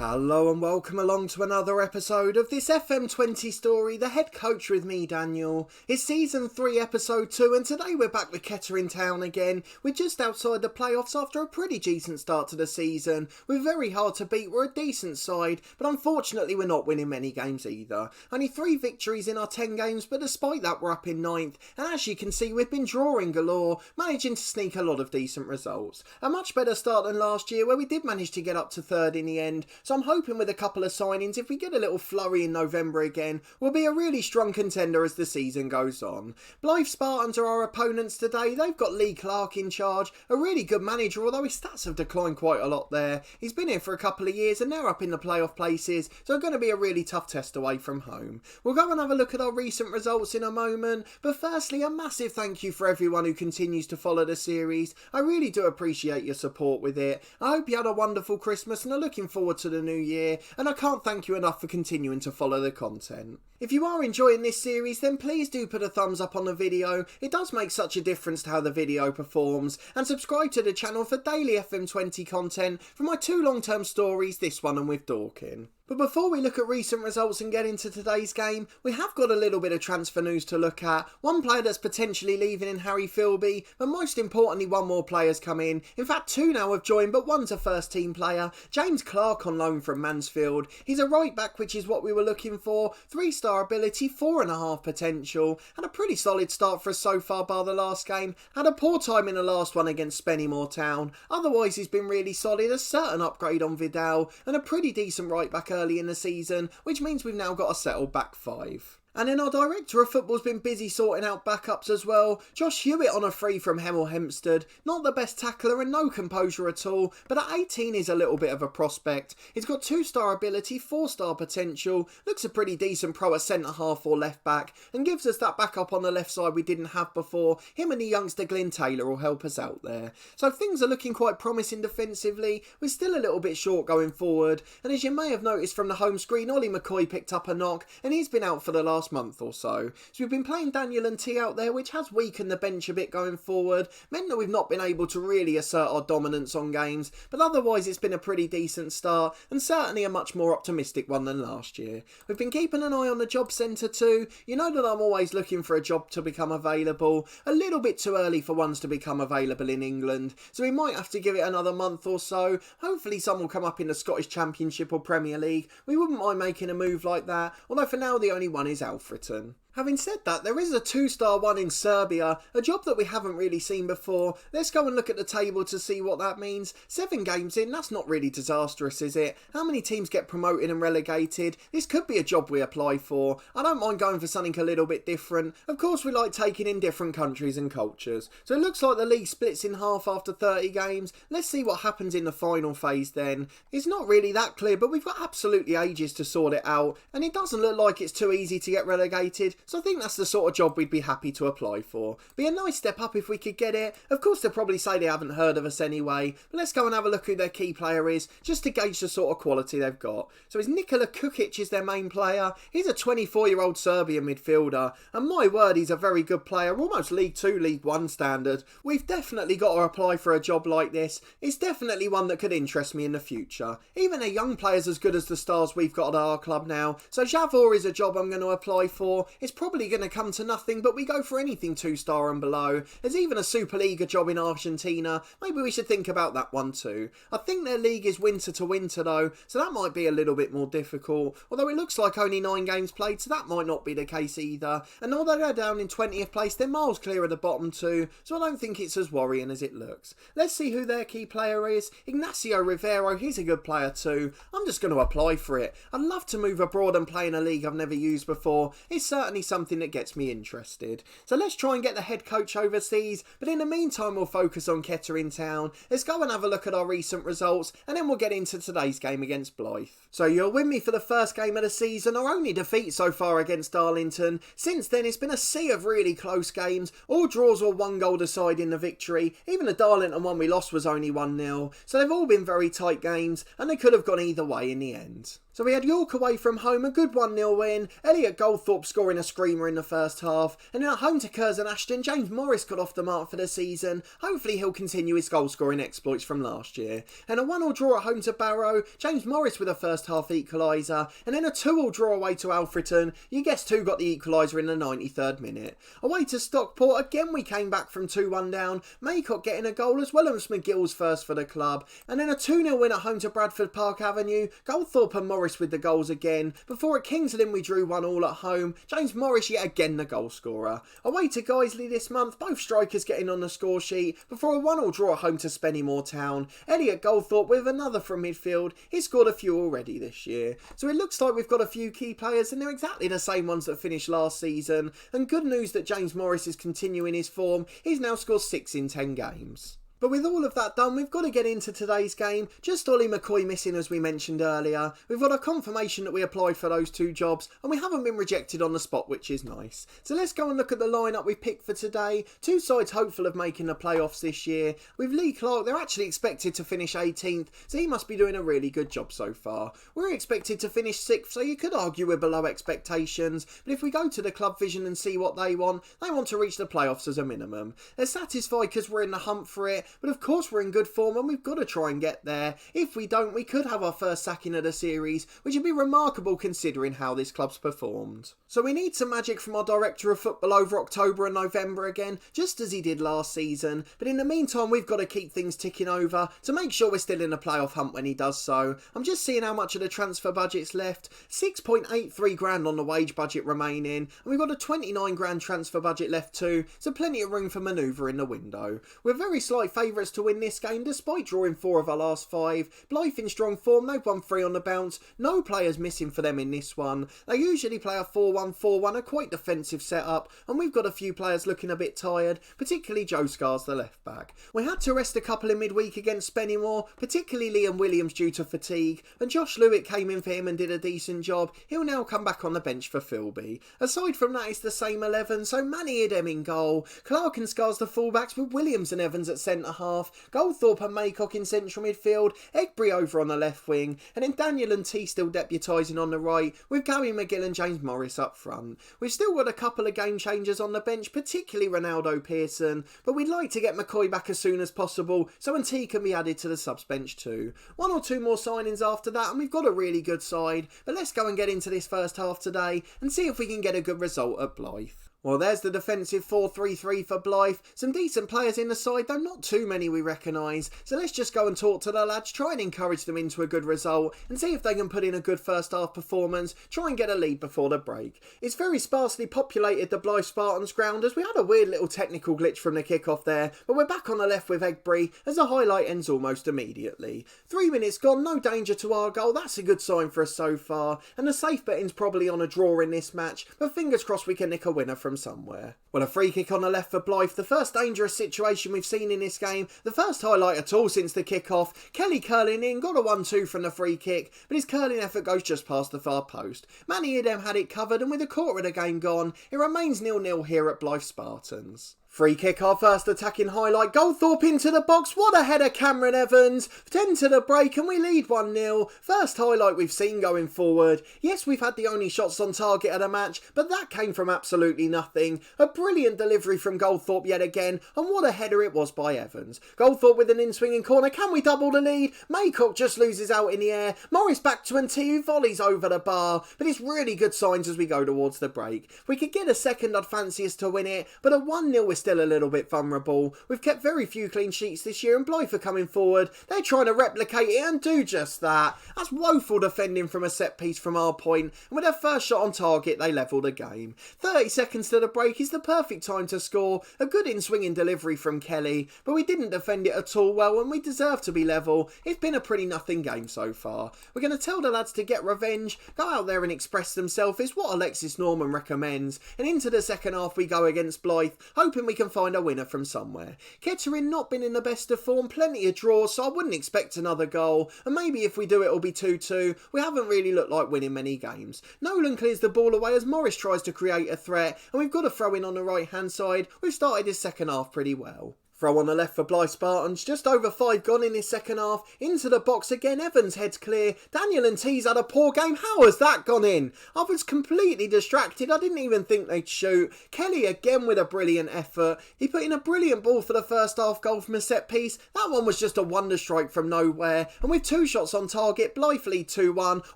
Hello and welcome along to another episode of this FM20 story, The Head Coach with me, Daniel. It's Season 3, Episode 2, and today we're back with Kettering Town again. We're just outside the playoffs after a pretty decent start to the season. We're very hard to beat, we're a decent side, but unfortunately we're not winning many games either. Only 3 victories in our 10 games, but despite that we're up in 9th, and as you can see we've been drawing galore, managing to sneak a lot of decent results. A much better start than last year, where we did manage to get up to 3rd in the end. So I'm hoping with a couple of signings, if we get a little flurry in November again, we'll be a really strong contender as the season goes on. Blyth Spartans are our opponents today. They've got Lee Clark in charge, a really good manager, although his stats have declined quite a lot there. He's been here for a couple of years and they're up in the playoff places, so it's going to be a really tough test away from home. We'll go and have a look at our recent results in a moment, but firstly a massive thank you for everyone who continues to follow the series. I really do appreciate your support with it. I hope you had a wonderful Christmas and are looking forward to the new year, and I can't thank you enough for continuing to follow the content. If you are enjoying this series, then please do put a thumbs up on the video. It does make such a difference to how the video performs, and subscribe to the channel for daily FM20 content from my 2 long-term stories, this one and with Dorking. But before we look at recent results and get into today's game, we have got a little bit of transfer news to look at. One player that's potentially leaving in Harry Philby, but most importantly one more player's come in. In fact 2 now have joined, but one's a first team player. James Clark on loan from Mansfield. He's a right back, which is what we were looking for. 3-star ability, 4.5 potential. Had a pretty solid start for us so far bar the last game. Had a poor time in the last one against Spennymoor Town. Otherwise he's been really solid, a certain upgrade on Vidal, and a pretty decent right back early in the season, which means we've now got a settled back 5. And then our director of football's been busy sorting out backups as well. Josh Hewitt on a free from Hemel Hempstead. Not the best tackler and no composure at all, but at 18 is a little bit of a prospect. He's got 2-star ability, 4-star potential, looks a pretty decent pro at centre half or left back, and gives us that backup on the left side we didn't have before. Him and the youngster Glyn Taylor will help us out there. So things are looking quite promising defensively. We're still a little bit short going forward, and as you may have noticed from the home screen, Ollie McCoy picked up a knock, and he's been out for the last month or so. So we've been playing Daniel and T out there, which has weakened the bench a bit going forward, meant that we've not been able to really assert our dominance on games, but otherwise it's been a pretty decent start, and certainly a much more optimistic one than last year. We've been keeping an eye on the job centre too. You know that I'm always looking for a job to become available. A little bit too early for ones to become available in England, so we might have to give it another month or so. Hopefully some will come up in the Scottish Championship or Premier League. We wouldn't mind making a move like that, although for now the only one is Alfreton. Having said that, there is a 2-star one in Serbia, a job that we haven't really seen before. Let's go and look at the table to see what that means. 7 games in, that's not really disastrous, is it? How many teams get promoted and relegated? This could be a job we apply for. I don't mind going for something a little bit different. Of course we like taking in different countries and cultures. So it looks like the league splits in half after 30 games. Let's see what happens in the final phase then. It's not really that clear, but we've got absolutely ages to sort it out, and it doesn't look like it's too easy to get relegated. So I think that's the sort of job we'd be happy to apply for. Be a nice step up if we could get it. Of course they'll probably say they haven't heard of us anyway, but let's go and have a look who their key player is, just to gauge the sort of quality they've got. So it's Nikola Kukic is their main player. He's a 24-year-old Serbian midfielder, and my word, he's a very good player, almost League 2, League 1 standard. We've definitely got to apply for a job like this. It's definitely one that could interest me in the future. Even a young player's as good as the stars we've got at our club now, so Javor is a job I'm going to apply for. It's probably going to come to nothing, but we go for anything 2-star and below. There's even a Superliga job in Argentina. Maybe we should think about that one too. I think their league is winter to winter though, so that might be a little bit more difficult. Although it looks like only 9 games played, so that might not be the case either. And although they're down in 20th place, they're miles clear of the bottom too, so I don't think it's as worrying as it looks. Let's see who their key player is. Ignacio Rivero, he's a good player too. I'm just going to apply for it. I'd love to move abroad and play in a league I've never used before. It's certainly something that gets me interested. So let's try and get the head coach overseas, but in the meantime we'll focus on Kettering Town. Let's go and have a look at our recent results, and then we'll get into today's game against Blyth. So you're with me for the first game of the season, our only defeat so far against Darlington. Since then it's been a sea of really close games, all draws or 1 goal deciding the victory. Even the Darlington one we lost was only 1-0, so they've all been very tight games, and they could have gone either way in the end. So we had York away from home, a good 1-0 win. Elliot Goldthorpe scoring a screamer in the first half, and then at home to Curzon Ashton, James Morris got off the mark for the season. Hopefully he'll continue his goal scoring exploits from last year. And a 1-1 draw at home to Barrow, James Morris with a first half equaliser, and then a 2-2 draw away to Alfreton. You guessed who got the equaliser in the 93rd minute. Away to Stockport, again we came back from 2-1 down, Maycock getting a goal as well as McGill's first for the club, and then a 2-0 win at home to Bradford Park Avenue. Goldthorpe and Morris with the goals again. Before at Kings Lynn we drew 1-1 at home, James Morris yet again the goal scorer. Away to Guiseley this month, both strikers getting on the score sheet, before a 1-1 draw at home to Spennymoor Town. Elliot Goldthorpe with another from midfield, he's scored a few already this year. So it looks like we've got a few key players and they're exactly the same ones that finished last season, and good news that James Morris is continuing his form. He's now scored 6 in 10 games. But with all of that done, we've got to get into today's game. Just Ollie McCoy missing, as we mentioned earlier. We've got a confirmation that we applied for those 2 jobs, and we haven't been rejected on the spot, which is nice. So let's go and look at the lineup we picked for today. 2 sides hopeful of making the playoffs this year. With Lee Clark, they're actually expected to finish 18th, so he must be doing a really good job so far. We're expected to finish 6th, so you could argue we're below expectations, but if we go to the club vision and see what they want to reach the playoffs as a minimum. They're satisfied because we're in the hunt for it, but of course we're in good form and we've got to try and get there. If we don't, we could have our first sacking of the series, which would be remarkable considering how this club's performed. So we need some magic from our director of football over October and November again, just as he did last season. But in the meantime, we've got to keep things ticking over to make sure we're still in the playoff hunt when he does so. I'm just seeing how much of the transfer budget's left. 6.83 grand on the wage budget remaining, and we've got a 29 grand transfer budget left too, so plenty of room for manoeuvre in the window. We're very slight favourites to win this game despite drawing 4 of our last 5. Blyth in strong form, they've won 3 on the bounce, no players missing for them in this one. They usually play a 4-1-4-1, a quite defensive setup, and we've got a few players looking a bit tired, particularly Joe Scars, the left back. We had to rest a couple in midweek against Spennymoor, particularly Liam Williams due to fatigue, and Josh Lewitt came in for him and did a decent job. He'll now come back on the bench for Philby. Aside from that, it's the same 11, so Manny Idem in goal, Clark and Scars the fullbacks with Williams and Evans at centre half, Goldthorpe and Maycock in central midfield, Egbury over on the left wing, and then Daniel and T still deputising on the right, with Gary McGill and James Morris up front. We've still got a couple of game changers on the bench, particularly Ronaldo Pearson, but we'd like to get McCoy back as soon as possible, so T can be added to the subs bench too. 1 or 2 more signings after that, and we've got a really good side, but let's go and get into this first half today, and see if we can get a good result at Blyth. Well, there's the defensive 4-3-3 for Blyth. Some decent players in the side, though not too many we recognise. So let's just go and talk to the lads, try and encourage them into a good result, and see if they can put in a good first half performance, try and get a lead before the break. It's very sparsely populated, the Blyth Spartans ground, as we had a weird little technical glitch from the kick-off there, but we're back on the left with Egbury, as the highlight ends almost immediately. 3 minutes gone, no danger to our goal, that's a good sign for us so far, and the safe betting's probably on a draw in this match, but fingers crossed we can nick a winner from somewhere. Well, a free kick on the left for Blyth, the first dangerous situation we've seen in this game, the first highlight at all since the kick-off. Kelly curling in, got a 1-2 from the free kick, but his curling effort goes just past the far post. Manny Idem had it covered, and with a quarter of the game gone, it remains 0-0 here at Blyth Spartans. Free kick, our first attacking highlight. Goldthorpe into the box. What a header, Cameron Evans. 10 to the break and we lead 1-0. First highlight we've seen going forward. Yes, we've had the only shots on target of the match, but that came from absolutely nothing. A brilliant delivery from Goldthorpe yet again, and what a header it was by Evans. Goldthorpe with an in-swinging corner. Can we double the lead? Maycock just loses out in the air. Morris back to T, who volleys over the bar, but it's really good signs as we go towards the break. If we could get a second, I'd fancy us to win it, but at 1-0 we're still a little bit vulnerable. We've kept very few clean sheets this year, and Blyth are coming forward. They're trying to replicate it and do just that. That's woeful defending from a set piece from our point, and with their first shot on target they level the game. 30 seconds to the break is the perfect time to score. A good in-swinging delivery from Kelly, but we didn't defend it at all well, and we deserve to be level. It's been a pretty nothing game so far. We're going to tell the lads to get revenge, go out there and express themselves. It's what Alexis Norman recommends, and into the second half we go against Blyth, hoping we can find a winner from somewhere. Kettering not been in the best of form, plenty of draws, so I wouldn't expect another goal, and maybe if we do it'll be 2-2. We haven't really looked like winning many games. Nolan clears the ball away as Morris tries to create a threat, and we've got a throw in on the right hand side. We've started this second half pretty well. Throw on the left for Blyth Spartans, just over 5 gone in his second half, into the box again, Evans heads clear, Daniel and T's had a poor game, how has that gone in? I was completely distracted, I didn't even think they'd shoot. Kelly again with a brilliant effort, he put in a brilliant ball for the first half goal from a set piece, that one was just a wonder strike from nowhere, and with 2 shots on target, Blyth lead 2-1,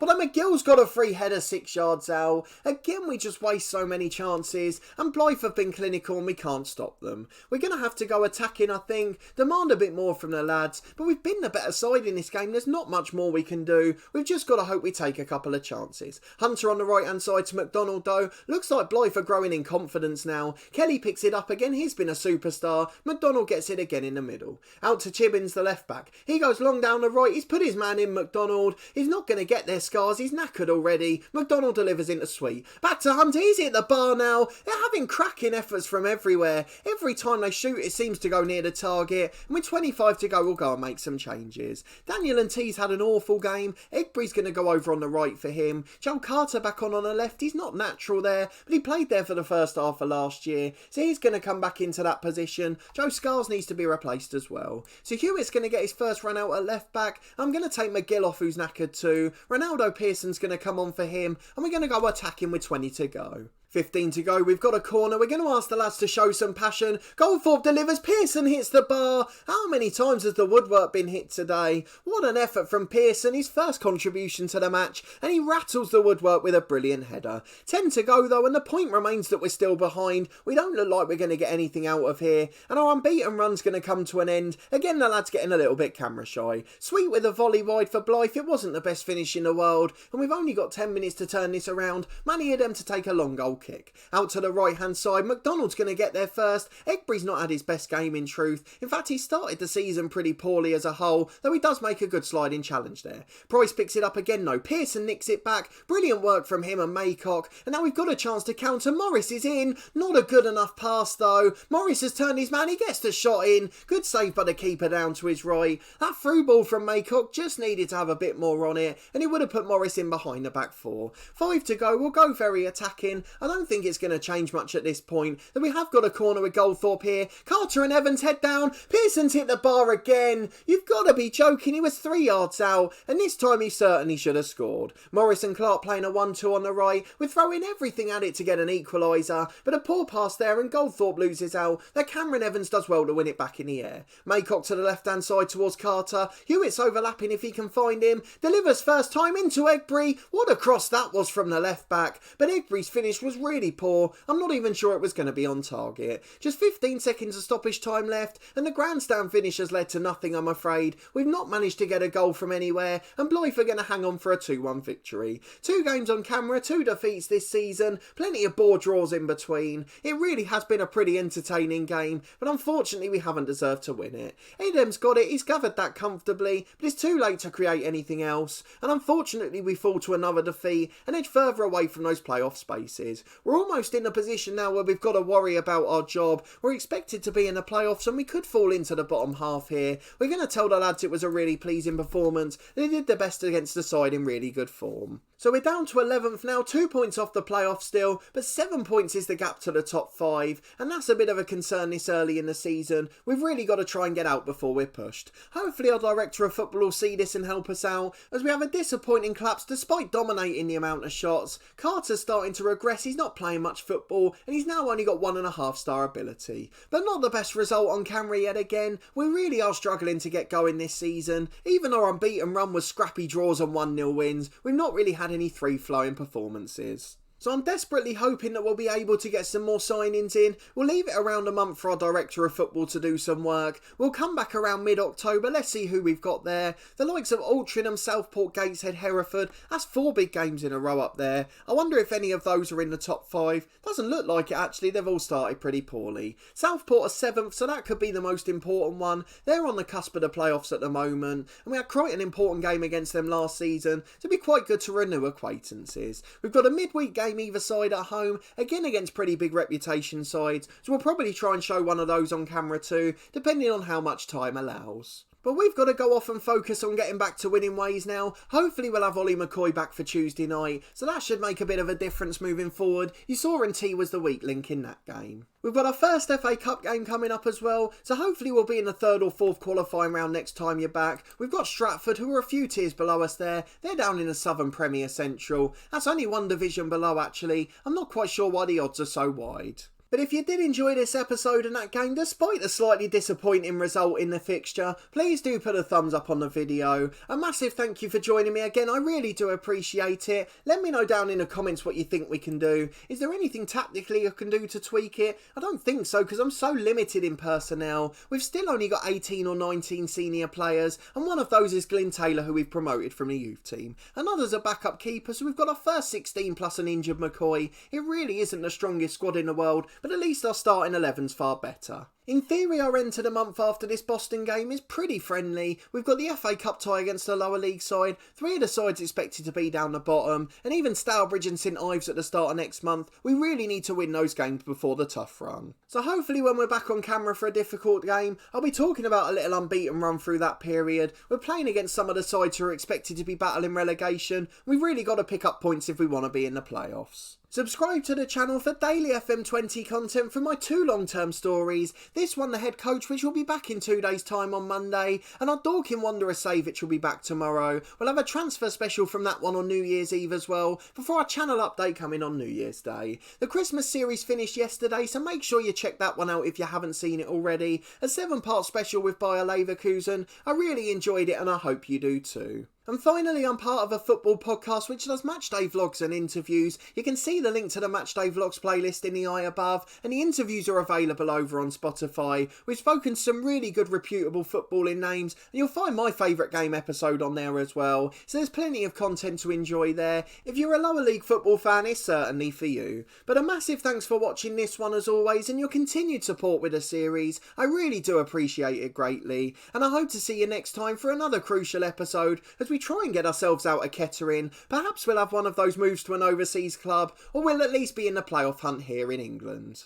although McGill's got a free header 6 yards out. Again we just waste so many chances, and Blyth have been clinical and we can't stop them. We're going to have to go attacking, I think, demand a bit more from the lads, but we've been the better side in this game, there's not much more we can do, we've just got to hope we take a couple of chances. Hunter on the right hand side to McDonald though, looks like Blyth are growing in confidence now, Kelly picks it up again, he's been a superstar, McDonald gets it again in the middle. Out to Chibbins the left back, he goes long down the right, he's put his man in McDonald, he's not going to get there Scars, he's knackered already, McDonald delivers into Sweet, back to Hunter, he's hit the bar now, they're having cracking efforts from everywhere, every time they shoot it seems to go near the target, and with 25 to go we'll go and make some changes. Daniel and T's had an awful game, Egbury's going to go over on the right for him, Joe Carter back on the left, he's not natural there, but he played there for the first half of last year, so he's going to come back into that position. Joe Scars needs to be replaced as well. So Hewitt's going to get his first run out at left back, I'm going to take McGill off who's knackered too, Ronaldo Pearson's going to come on for him, and we're going to go attacking with 20 to go. 15 to go, we've got a corner, we're going to ask the lads to show some passion, Goldthorpe delivers, Pearson hits the bar, how many times has the woodwork been hit today? What an effort from Pearson, his first contribution to the match, and he rattles the woodwork with a brilliant header. 10 to go though, and the point remains that we're still behind, we don't look like we're going to get anything out of here, and our unbeaten run's going to come to an end, again the lads getting a little bit camera shy. Sweet with a volley wide for Blyth, it wasn't the best finish in the world, and we've only got 10 minutes to turn this around, many of them to take a long goal kick. Out to the right hand side, McDonald's going to get there first, Egbury's not had his best game in truth, in fact he started the season pretty poorly as a whole, though he does make a good sliding challenge there. Price picks it up again though, Pearson nicks it back, brilliant work from him and Maycock, and now we've got a chance to counter, Morris is in, not a good enough pass though, Morris has turned his man, he gets the shot in, good save by the keeper down to his right, that through ball from Maycock just needed to have a bit more on it, and he would have put Morris in behind the back 4. 5 to go, we'll go very attacking, I don't think it's going to change much at this point, that we have got a corner with Goldthorpe here, Carter and Evans head down, Pearson's hit the bar again, you've got to be joking, he was 3 yards out, and this time he certainly should have scored. Morris and Clark playing a 1-2 on the right, we're throwing everything at it to get an equaliser, but a poor pass there and Goldthorpe loses out, that Cameron Evans does well to win it back in the air. Maycock to the left hand side towards Carter, Hewitt's overlapping if he can find him, delivers first time into Egbury, what a cross that was from the left back, but Egbury's finish was really poor, I'm not even sure it was going to be on target. Just 15 seconds of stoppage time left, and the grandstand finish has led to nothing, I'm afraid. We've not managed to get a goal from anywhere, and Blyth are going to hang on for a 2-1 victory. 2 games on camera, 2 defeats this season, plenty of bore draws in between. It really has been a pretty entertaining game, but unfortunately we haven't deserved to win it. Adam's got it, he's gathered that comfortably, but it's too late to create anything else, and unfortunately we fall to another defeat and edge further away from those playoff spaces. We're almost in a position now where we've got to worry about our job. We're expected to be in the playoffs and we could fall into the bottom half here. We're going to tell the lads it was a really pleasing performance. They did their best against the side in really good form. So we're down to 11th now, 2 points off the playoff still, but 7 points is the gap to the top 5, and that's a bit of a concern this early in the season. We've really got to try and get out before we're pushed. Hopefully our director of football will see this and help us out, as we have a disappointing collapse despite dominating the amount of shots. Carter's starting to regress, he's not playing much football, and he's now only got 1.5 star ability. But not the best result on camera yet again. We really are struggling to get going this season. Even our unbeaten run was scrappy draws and 1-0 wins. We've not really had any free-flowing performances. So I'm desperately hoping that we'll be able to get some more signings in. We'll leave it around a month for our director of football to do some work. We'll come back around mid-October. Let's see who we've got there. The likes of Altrincham, Southport, Gateshead, Hereford. That's 4 big games in a row up there. I wonder if any of those are in the top 5. Doesn't look like it actually. They've all started pretty poorly. Southport are 7th, so that could be the most important one. They're on the cusp of the playoffs at the moment. And we had quite an important game against them last season. So it'd be quite good to renew acquaintances. We've got a midweek game either side at home, again against pretty big reputation sides, so we'll probably try and show one of those on camera too, depending on how much time allows. But we've got to go off and focus on getting back to winning ways now. Hopefully we'll have Ollie McCoy back for Tuesday night, so that should make a bit of a difference moving forward. You saw T was the weak link in that game. We've got our first FA Cup game coming up as well, so hopefully we'll be in the third or fourth qualifying round next time you're back. We've got Stratford, who are a few tiers below us there. They're down in the Southern Premier Central. That's only one division below actually. I'm not quite sure why the odds are so wide. But if you did enjoy this episode and that game, despite the slightly disappointing result in the fixture, please do put a thumbs up on the video. A massive thank you for joining me again, I really do appreciate it. Let me know down in the comments what you think we can do. Is there anything tactically I can do to tweak it? I don't think so, because I'm so limited in personnel. We've still only got 18 or 19 senior players, and one of those is Glyn Taylor, who we've promoted from the youth team. Another's a backup keeper, so we've got our first 16 plus an injured McCoy. It really isn't the strongest squad in the world, but at least our starting 11's far better. In theory, our end to the month after this Boston game is pretty friendly. We've got the FA Cup tie against the lower league side, 3 of the sides expected to be down the bottom, and even Stourbridge and St Ives at the start of next month. We really need to win those games before the tough run. So hopefully when we're back on camera for a difficult game, I'll be talking about a little unbeaten run through that period. We're playing against some of the sides who are expected to be battling relegation. We've really got to pick up points if we want to be in the playoffs. Subscribe to the channel for daily FM20 content from my 2 long-term stories. This one, The Head Coach, which will be back in 2 days' time on Monday, and our Dorking Wanderer save, which will be back tomorrow. We'll have a transfer special from that one on New Year's Eve as well, before our channel update coming on New Year's Day. The Christmas series finished yesterday, so make sure you check that one out if you haven't seen it already. A 7-part special with Bayer Leverkusen. I really enjoyed it and I hope you do too. And finally, I'm part of a football podcast which does matchday vlogs and interviews. You can see the link to the matchday vlogs playlist in the eye above, and the interviews are available over on Spotify. We've spoken to some really good reputable footballing names, and you'll find my favourite game episode on there as well. So there's plenty of content to enjoy there. If you're a lower league football fan, it's certainly for you. But a massive thanks for watching this one as always, and your continued support with the series. I really do appreciate it greatly, and I hope to see you next time for another crucial episode as we try and get ourselves out of Kettering. Perhaps we'll have one of those moves to an overseas club, or we'll at least be in the playoff hunt here in England.